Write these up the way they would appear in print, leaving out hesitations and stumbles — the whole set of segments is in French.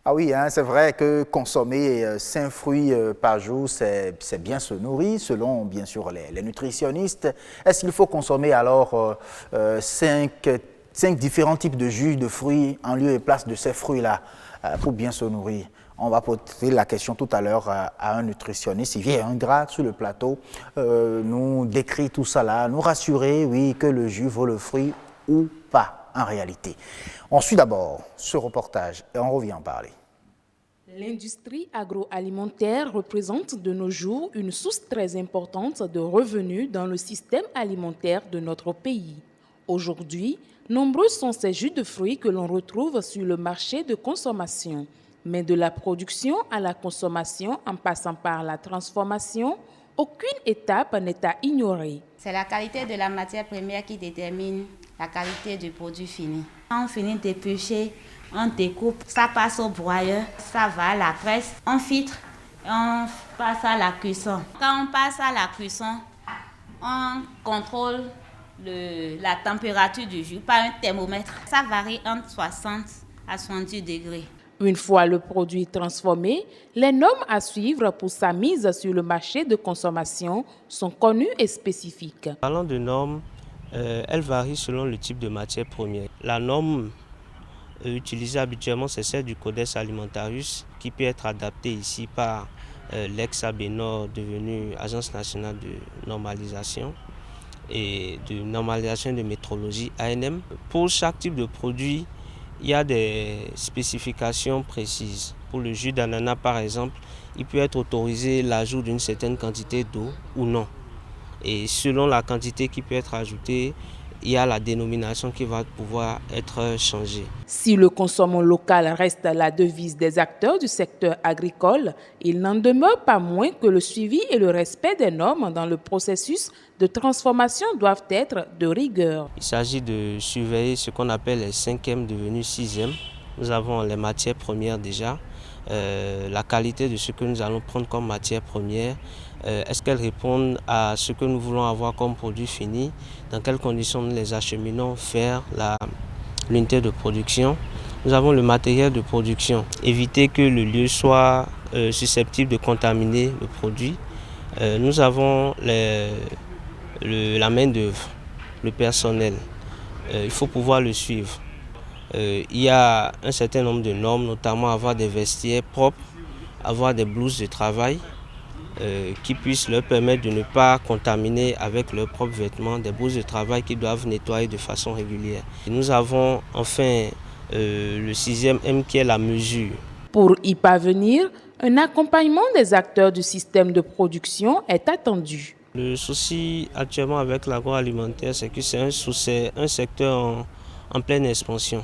Ah oui, hein, c'est vrai que consommer 5 fruits par jour, c'est bien se nourrir, selon bien sûr les nutritionnistes. Est-ce qu'il faut consommer alors 5 différents types de jus de fruits en lieu et place de ces fruits-là pour bien se nourrir? On va poser la question tout à l'heure à un nutritionniste. Il viendra sur le plateau nous décrire tout ça là, nous rassurer, oui, que le jus vaut le fruit ou pas en réalité. On suit d'abord ce reportage et on revient en parler. L'industrie agroalimentaire représente de nos jours une source très importante de revenus dans le système alimentaire de notre pays. Aujourd'hui, nombreux sont ces jus de fruits que l'on retrouve sur le marché de consommation. Mais de la production à la consommation en passant par la transformation, aucune étape n'est à ignorer. C'est la qualité de la matière première qui détermine la qualité du produit fini. Quand on finit d'éplucher, on découpe, ça passe au broyeur, ça va à la presse, on filtre, on passe à la cuisson. Quand on passe à la cuisson, on contrôle la température du jus par un thermomètre. Ça varie entre 60 à 70 degrés. Une fois le produit transformé, les normes à suivre pour sa mise sur le marché de consommation sont connues et spécifiques. Parlant de normes, elles varient selon le type de matière première. La norme utilisée habituellement, c'est celle du Codex Alimentarius, qui peut être adaptée ici par l'ex-ABNOR, devenu Agence nationale de normalisation et de normalisation de métrologie, ANM. Pour chaque type de produit, il y a des spécifications précises. Pour le jus d'ananas, par exemple, il peut être autorisé l'ajout d'une certaine quantité d'eau ou non. Et selon la quantité qui peut être ajoutée, il y a la dénomination qui va pouvoir être changée. Si le consommant local reste la devise des acteurs du secteur agricole, il n'en demeure pas moins que le suivi et le respect des normes dans le processus de transformation doivent être de rigueur. Il s'agit de surveiller ce qu'on appelle les 5e devenus 6e. Nous avons les matières premières déjà, la qualité de ce que nous allons prendre comme matière première. Est-ce qu'elles répondent à ce que nous voulons avoir comme produit fini? Dans quelles conditions nous les acheminons vers l'unité de production? Nous avons le matériel de production. Éviter que le lieu soit susceptible de contaminer le produit. Nous avons la main-d'œuvre, le personnel. Il faut pouvoir le suivre. Il y a un certain nombre de normes, notamment avoir des vestiaires propres, avoir des blouses de travail, qui puissent leur permettre de ne pas contaminer avec leurs propres vêtements, des blouses de travail qui doivent nettoyer de façon régulière. Et nous avons enfin le 6e M qui est la mesure. Pour y parvenir, un accompagnement des acteurs du système de production est attendu. Le souci actuellement avec l'agroalimentaire, c'est que c'est un secteur en pleine expansion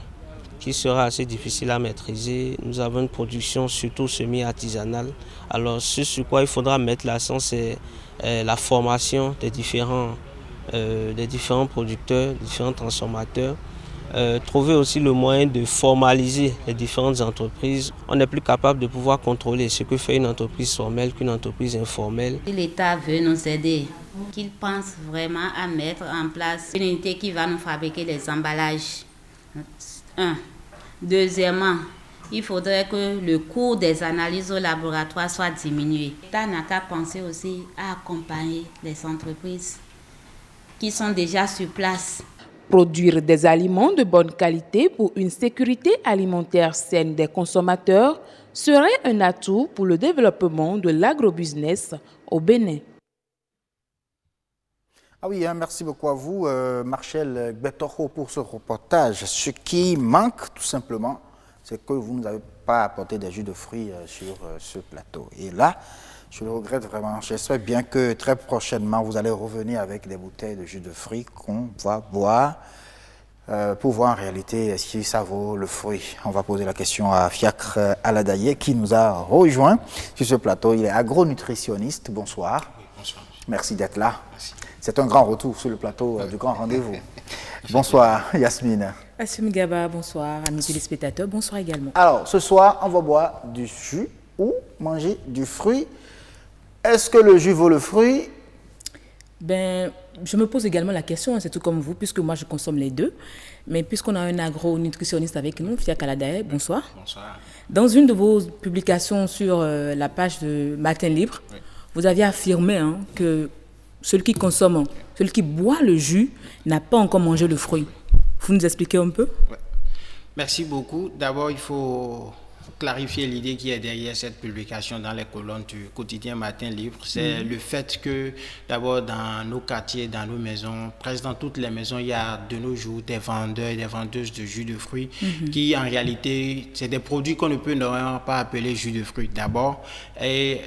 qui sera assez difficile à maîtriser. Nous avons une production surtout semi-artisanale. Alors ce sur quoi il faudra mettre l'accent, c'est la formation des différents producteurs, des différents transformateurs. Trouver aussi le moyen de formaliser les différentes entreprises. On n'est plus capable de pouvoir contrôler ce que fait une entreprise formelle qu'une entreprise informelle. Si l'État veut nous aider, qu'il pense vraiment à mettre en place une unité qui va nous fabriquer les emballages. Deuxièmement, il faudrait que le coût des analyses au laboratoire soit diminué. L'État n'a qu'à penser aussi à accompagner les entreprises qui sont déjà sur place. Produire des aliments de bonne qualité pour une sécurité alimentaire saine des consommateurs serait un atout pour le développement de l'agrobusiness au Bénin. Ah oui, hein, merci beaucoup à vous, Marcel Gbetoro, pour ce reportage. Ce qui manque, tout simplement, c'est que vous ne nous avez pas apporté des jus de fruits sur ce plateau. Et là, je le regrette vraiment. J'espère bien que très prochainement, vous allez revenir avec des bouteilles de jus de fruits qu'on va boire pour voir en réalité si ça vaut le fruit. On va poser la question à Fiacre Aladaye qui nous a rejoint sur ce plateau. Il est agronutritionniste. Bonsoir. Bonsoir. Merci d'être là. Merci. C'est un grand retour sur le plateau du Grand Rendez-vous. Bonsoir, Yasmine. Assumi Gaba, bonsoir. Amis téléspectateurs, bonsoir également. Alors, ce soir, on va boire du jus ou manger du fruit. Est-ce que le jus vaut le fruit? Ben, je me pose également la question, hein, c'est tout comme vous, puisque moi je consomme les deux. Mais puisqu'on a un agro-nutritionniste avec nous, Fia Kaladae, bonsoir. Bonsoir. Dans une de vos publications sur la page de Matin Libre, oui, vous aviez affirmé que celui qui boit le jus n'a pas encore mangé le fruit. Vous nous expliquez un peu? Ouais. Merci beaucoup. D'abord, il faut clarifier l'idée qui est derrière cette publication dans les colonnes du quotidien Matin Libre. C'est le fait que, d'abord, dans nos quartiers, dans nos maisons, presque dans toutes les maisons, il y a de nos jours des vendeurs et des vendeuses de jus de fruits qui, en réalité, c'est des produits qu'on ne peut normalement pas appeler jus de fruits. D'abord, et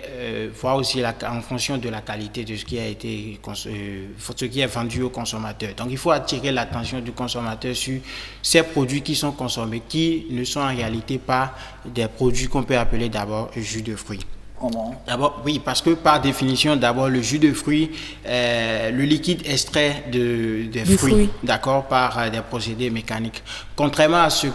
voir aussi en fonction de la qualité de ce qui a été ce qui est vendu aux consommateurs. Donc, il faut attirer l'attention du consommateur sur ces produits qui sont consommés, qui ne sont en réalité pas des produits qu'on peut appeler d'abord jus de fruits. Comment? D'abord, oui, parce que par définition, d'abord, le jus de fruits, le liquide extrait des fruits, d'accord, par des procédés mécaniques. Contrairement à ce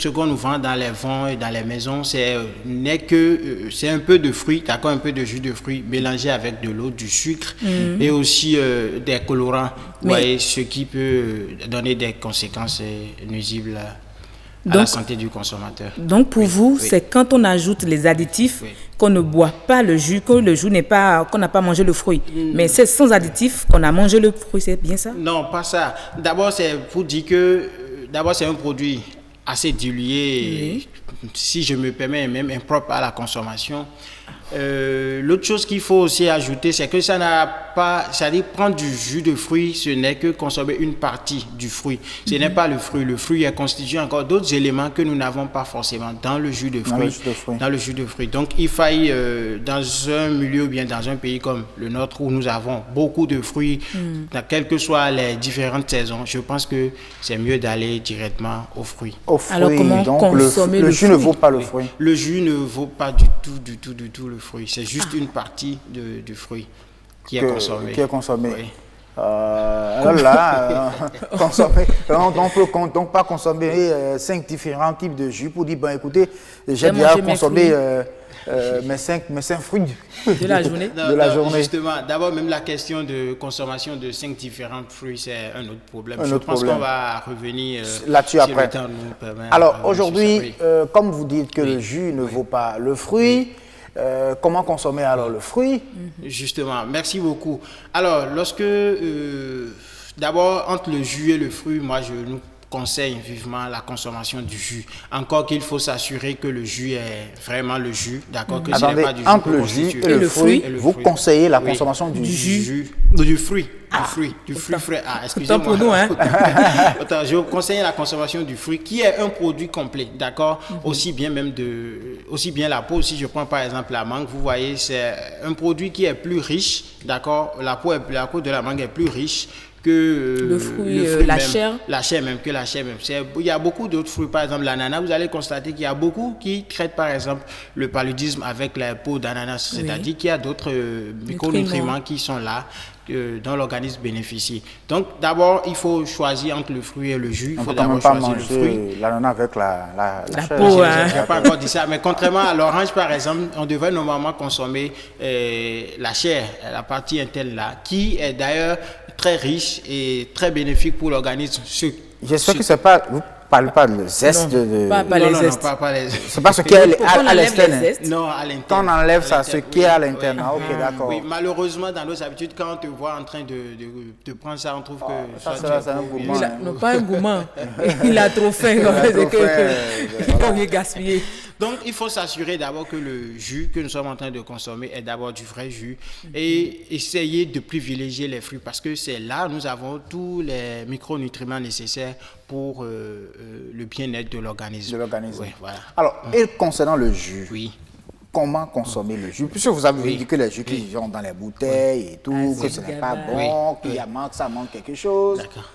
qu'on nous vend dans les vents et dans les maisons, c'est un peu de fruits, d'accord, un peu de jus de fruits mélangé avec de l'eau, du sucre et aussi des colorants, ce qui peut donner des conséquences nuisibles à la santé du consommateur. Donc pour vous, c'est quand on ajoute les additifs qu'on ne boit pas le jus, qu'on n'a pas mangé le fruit. Mais c'est sans additifs qu'on a mangé le fruit, c'est bien ça? Non, pas ça. D'abord, c'est pour dire que c'est un produit assez dilué, si je me permets, même impropre à la consommation. L'autre chose qu'il faut aussi ajouter, c'est que ça n'a pas, c'est-à-dire prendre du jus de fruit, ce n'est que consommer une partie du fruit. Ce n'est pas le fruit. Le fruit est constitué encore d'autres éléments que nous n'avons pas forcément dans le jus de fruit. Donc, il faille, dans un milieu, bien dans un pays comme le nôtre, où nous avons beaucoup de fruits, quelles que soient les différentes saisons, je pense que c'est mieux d'aller directement aux fruits. Alors, comment consommer le jus ne vaut pas le fruit? Le jus ne vaut pas du tout le fruit. C'est juste une partie du fruit qui est consommée. Oui. Alors là, donc pas consommer 5 différents types de jus pour dire, bon écoutez, j'ai déjà consommé mes cinq fruits de la journée. Justement, d'abord même la question de consommation de 5 différents fruits, c'est un autre problème. Je pense qu'on va revenir là-dessus après. Le temps nous permet. Alors aujourd'hui, comme vous dites que le jus ne vaut pas le fruit, comment consommer alors le fruit? Justement, merci beaucoup. Alors, d'abord, entre le jus et le fruit, moi, je nous conseille vivement la consommation du jus. Encore qu'il faut s'assurer que le jus est vraiment le jus, d'accord? Que Attendez, ce n'est pas du jus entre le jus et le fruit, vous conseillez la consommation du jus? Du fruit. Du fruit frais. Excusez-moi. Pour nous, hein? Attends, je conseille la consommation du fruit, qui est un produit complet, d'accord? Aussi bien la peau. Si je prends par exemple la mangue, vous voyez, c'est un produit qui est plus riche, d'accord? La peau de la mangue est plus riche que le fruit la chair. La chair même. Il y a beaucoup d'autres fruits, par exemple l'ananas, vous allez constater qu'il y a beaucoup qui traitent par exemple le paludisme avec la peau d'ananas, c'est-à-dire qu'il y a d'autres micronutriments qui sont là, dont l'organisme bénéficie. Donc d'abord, il faut choisir entre le fruit et le jus. Il faut d'abord choisir le fruit. L'ananas avec la peau. Je n'ai pas encore dit ça, mais contrairement à l'orange par exemple, on devrait normalement consommer la chair, la partie interne là, qui est d'ailleurs très riche et très bénéfique pour l'organisme. J'espère que c'est pas... Vous parlez pas de zeste pas les zestes. C'est pas ce qui est à l'externe. Non, à l'interne. Quand on enlève ça, ce qui est à l'interne. Ok, d'accord. Oui, malheureusement, dans nos habitudes, quand on te voit en train de prendre ça, on trouve que... Ça, c'est un gourmand. Non, pas un gourmand. Il a trop faim. Il est gaspillé. Donc, il faut s'assurer d'abord que le jus que nous sommes en train de consommer est d'abord du vrai jus et essayer de privilégier les fruits parce que c'est là où nous avons tous les micronutriments nécessaires pour le bien-être de l'organisme. Oui, voilà. Alors, et concernant le jus, comment consommer le jus? Puisque vous avez dit que les jus qui sont dans les bouteilles et tout, que ce n'est pas bon, qu'il manque quelque chose. D'accord.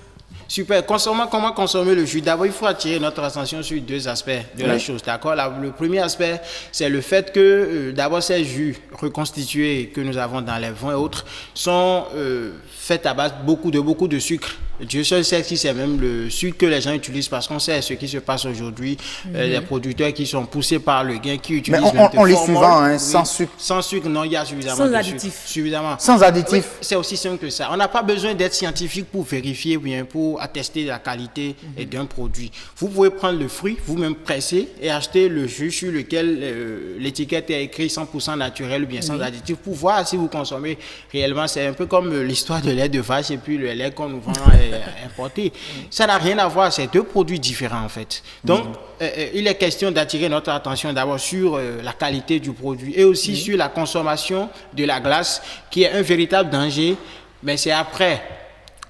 Super. Comment consommer le jus? D'abord, il faut attirer notre attention sur deux aspects de la chose. D'accord? Le premier aspect, c'est le fait que d'abord, ces jus reconstitués que nous avons dans les vins et autres sont faits à base de beaucoup de sucre. Dieu seul sait si c'est même le sucre que les gens utilisent parce qu'on sait ce qui se passe aujourd'hui. Les producteurs qui sont poussés par le gain, qui utilisent on lit souvent, hein, sans sucre. Sans sucre, non, il y a suffisamment sans de additifs. sucre. Suffisamment. Sans additifs. Oui, c'est aussi simple que ça. On n'a pas besoin d'être scientifique pour vérifier, bien pour attester la qualité d'un produit. Vous pouvez prendre le fruit, vous-même presser et acheter le jus sur lequel l'étiquette est écrite 100% naturel ou bien sans additifs pour voir si vous consommez réellement. C'est un peu comme l'histoire de lait de vache et puis le lait qu'on nous vend importé. Ça n'a rien à voir, c'est deux produits différents en fait. Donc, il est question d'attirer notre attention d'abord sur la qualité du produit et aussi sur la consommation de la glace qui est un véritable danger, mais c'est après,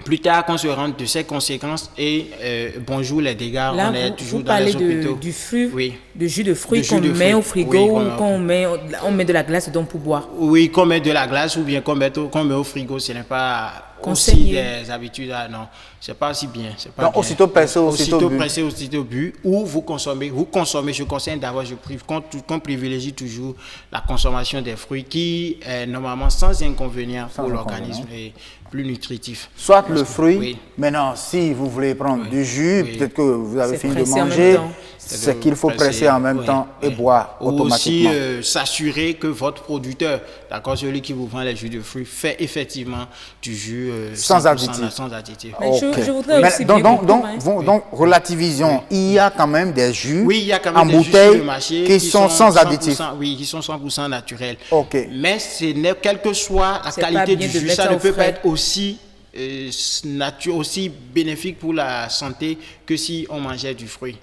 plus tard, qu'on se rende de ses conséquences et bonjour les dégâts. Là, on est toujours vous dans les parlez hôpitaux. du fruit, Oui. de jus de fruits De jus qu'on de met fruits. au frigo Oui, ou qu'on met de la glace dedans pour boire. Oui, qu'on met de la glace ou bien qu'on met au frigo, ce n'est pas aussi Conseillé. des habitudes. Non, c'est pas aussi bien. C'est pas Donc, bien. aussitôt pressé, aussitôt bu. pressé, aussitôt bu. Ou vous consommez. Je conseille d'avoir, qu'on privilégie toujours la consommation des fruits qui est normalement sans inconvénient pour l'organisme et plus nutritif. Soit le fruit, oui. maintenant, si vous voulez prendre du jus, peut-être que vous avez C'est fini de pressé en manger, même temps. c'est qu'il faut presser en même temps et boire Ou automatiquement. aussi s'assurer que votre producteur, d'accord, celui qui vous vend les jus de fruits, fait effectivement du jus Sans 100% additifs. Sans additifs. Mais je voudrais Mais aussi donc, bien donc, comprendre, hein. donc, relativisons, il y a quand même des jus Oui, il y a quand même en des jus bouteille sur le marché qui sont sans additifs. Oui, qui sont 100% naturels. Ok. Mais ce n'est, quelle que soit la C'est pas qualité bien du de jus, mettre ça ça ne au peut pas frais. être aussi aussi bénéfique pour la santé que si on mangeait du fruit.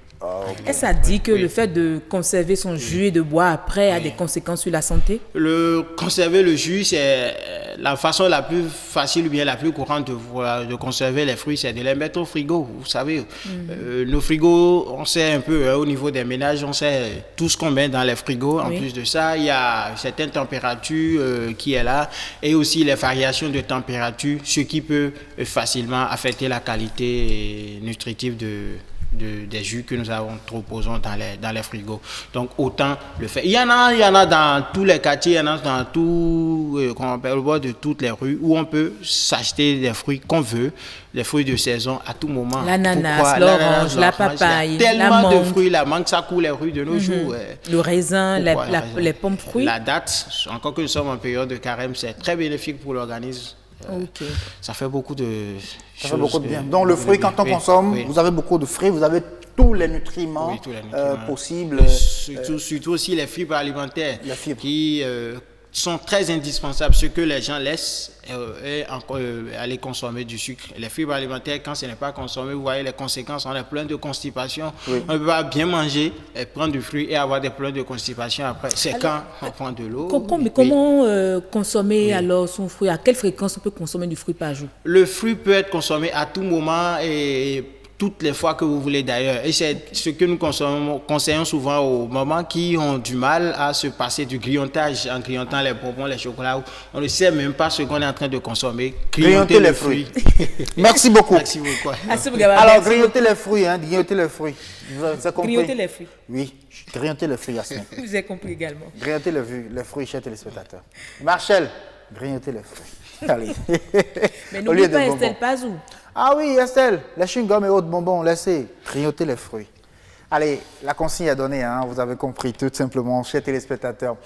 Et ça dit que le fait de conserver son jus et de boire après a des conséquences sur la santé? Conserver le jus, c'est la façon la plus facile ou bien la plus courante de conserver les fruits, c'est de les mettre au frigo. Vous savez, nos frigos, on sait un peu au niveau des ménages, on sait tout ce qu'on met dans les frigos. En plus de ça, il y a certaines températures qui est là et aussi les variations de température, ce qui peut facilement affecter la qualité nutritive des jus que nous proposons dans les frigos. Donc, autant le faire. Il y en a dans tous les quartiers, il y en a dans au bord de toutes les rues où on peut s'acheter des fruits qu'on veut, des fruits de saison à tout moment. L'ananas, l'orange, la papaye, il y a la tellement de mangue. fruits, la mangue, ça coule les rues de nos jours. Le raisin, Pourquoi les pommes fruits. La date, encore que nous sommes en période de carême, c'est très bénéfique pour l'organisme. Ok. Ça fait beaucoup de Ça fait beaucoup de bien. Donc, le fruit, quand on consomme, vous avez beaucoup de fruits, vous avez tous les nutriments, possibles. Surtout aussi les fibres alimentaires La fibre. qui sont très indispensables. Ce que les gens laissent aller consommer du sucre. Les fibres alimentaires, quand ce n'est pas consommé, vous voyez les conséquences. On est plein de constipation. Oui. On ne peut pas bien manger, et prendre du fruit et avoir des problèmes de constipation après. C'est quand on prend de l'eau. Comment consommer alors son fruit? À quelle fréquence on peut consommer du fruit par jour? Le fruit peut être consommé à tout moment et toutes les fois que vous voulez d'ailleurs. Et c'est ce que nous conseillons souvent aux mamans qui ont du mal à se passer du grillontage en grillontant les bonbons, les chocolats. On ne sait même pas ce qu'on est en train de consommer. Grignoter les fruits. Merci beaucoup. Merci beaucoup. Alors, grignoter les fruits, hein, grignoter les fruits. Vous avez compris? Grignoter les fruits. Oui, grignoter les fruits, Yasmine. Vous avez compris également. Grignoter les fruits, chers téléspectateurs. Marcel, grignoter les fruits. Allez. Mais Au n'oubliez lieu de pas bonbons. Estelle Pazou. Ah oui, Estelle, les chewing-gums et autres bonbons, laissez grignoter les fruits. Allez, la consigne est donnée, hein, vous avez compris tout simplement, chers téléspectateurs.